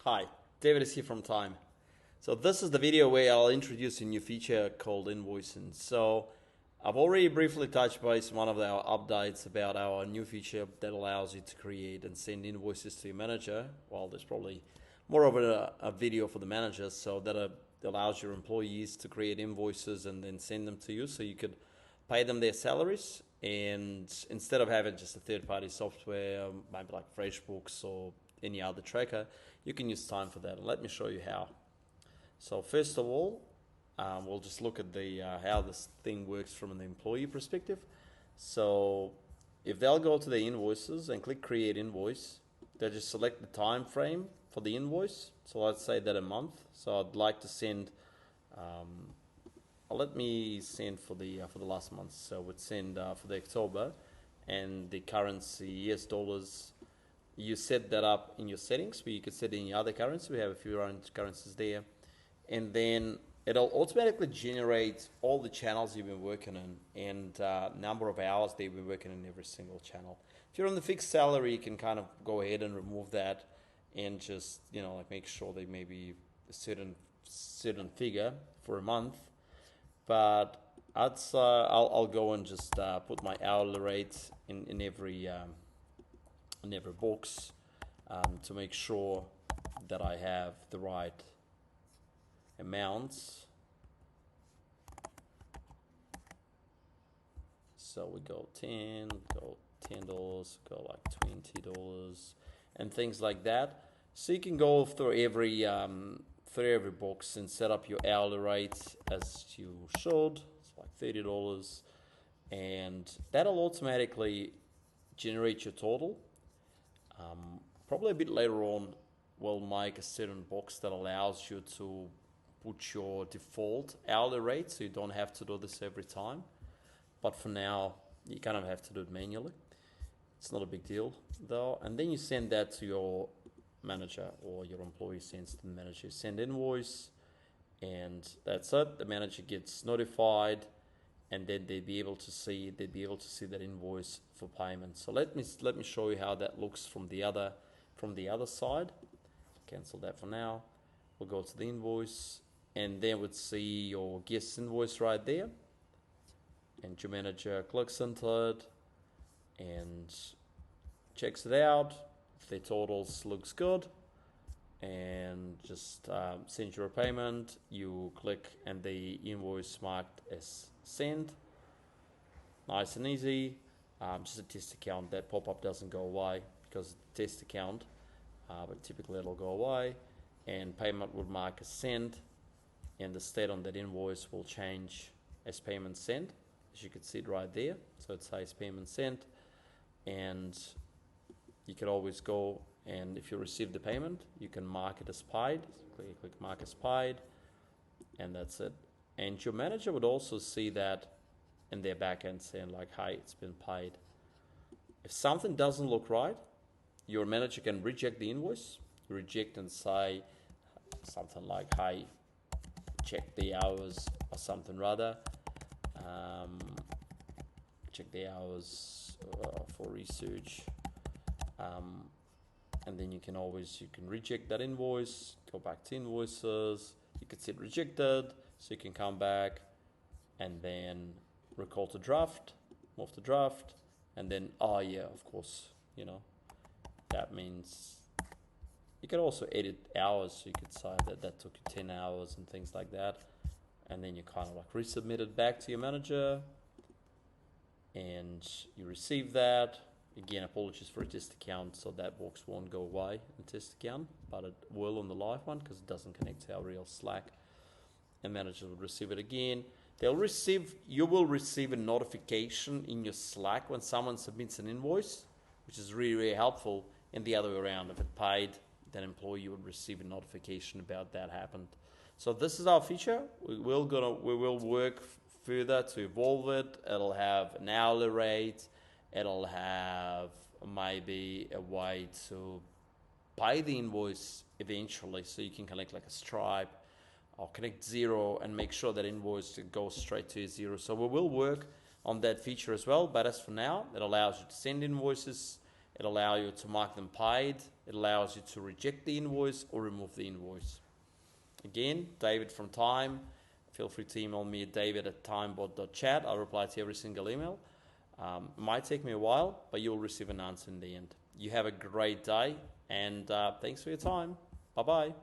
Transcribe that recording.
Hi, David is here from Time. So this is the video where I'll introduce a new feature called Invoicing. So I've already briefly touched base on one of our updates about our new feature that allows you to create and send invoices to your manager. Well, there's probably more of a video for the managers, so that allows your employees to create invoices and then send them to you, so you could pay them their salaries. And instead of having just a third-party software, maybe like FreshBooks or any other tracker, you can use Time for that. And let me show you how. So first of all, we'll just look at the how this thing works from the employee perspective. So if they'll go to the invoices and click create invoice, they'll just select the time frame for the invoice. So let's say that a month. So I'd like to send, let me send for the last month. So we'd send for the October, and the currency US dollars. You set that up in your settings, where you could set any other currency. We have a few currencies there, and then it'll automatically generate all the channels you've been working in and number of hours they've been working in every single channel. If you're on the fixed salary, you can kind of go ahead and remove that and just, like make sure they may be a certain figure for a month. But I'll go and just put my hourly rate in every box to make sure that I have the right amounts. So we go 10, go $10, go like $20, and things like that. So you can go through every box and set up your hourly rate as you should. It's like $30, and that'll automatically generate your total. Probably a bit later on, we'll make a certain box that allows you to put your default hourly rate, so you don't have to do this every time. But for now, you kind of have to do it manually. It's not a big deal though. And then you send that to your manager, or your employee sends to the manager. Send invoice, and that's it. The manager gets notified, and then they'd be able to see that invoice for payment. So let me show you how that looks from the other side. Cancel that for now. We'll go to the invoice, and then we'd see your guest invoice right there, and your manager clicks into it and checks it out. If their totals looks good, and just send your payment. You click, and the invoice marked as sent. Nice and easy. Just a test account. That pop-up doesn't go away because it's a test account, but typically it'll go away, and payment would mark as sent, and the state on that invoice will change as payment sent, as you can see it right there. So it says payment sent, and you can always go, and if you receive the payment, you can mark it as paid. Click mark as paid, and that's it. And your manager would also see that in their backend, saying like, "Hey, it's been paid." If something doesn't look right, your manager can reject the invoice, reject and say something like, "Hey, check the hours," or something rather. Check the hours for research. And then you can reject that invoice, go back to invoices. You could set rejected, so you can come back and then recall to draft, move to draft, and then, of course, that means you can also edit hours. So you could say that took you 10 hours and things like that. And then you kind of like resubmit it back to your manager, and you receive that. Again, apologies for a test account, so that box won't go away in test account, but it will on the live one because it doesn't connect to our real Slack. And managers will receive it again. You will receive a notification in your Slack when someone submits an invoice, which is really, really helpful. And the other way around, if it paid, then employee would receive a notification about that happened. So this is our feature. We will work further to evolve it. It'll have an hourly rate. It'll have maybe a way to pay the invoice eventually, so you can connect like a Stripe or connect Xero and make sure that invoice goes straight to Xero. So we will work on that feature as well, but as for now, it allows you to send invoices. It allows you to mark them paid It allows you to reject the invoice or remove the invoice. Again, David from Time. Feel free to email me at david@timebot.chat. I'll reply to every single email. It might take me a while, but you'll receive an answer in the end. You have a great day, and thanks for your time. Bye-bye.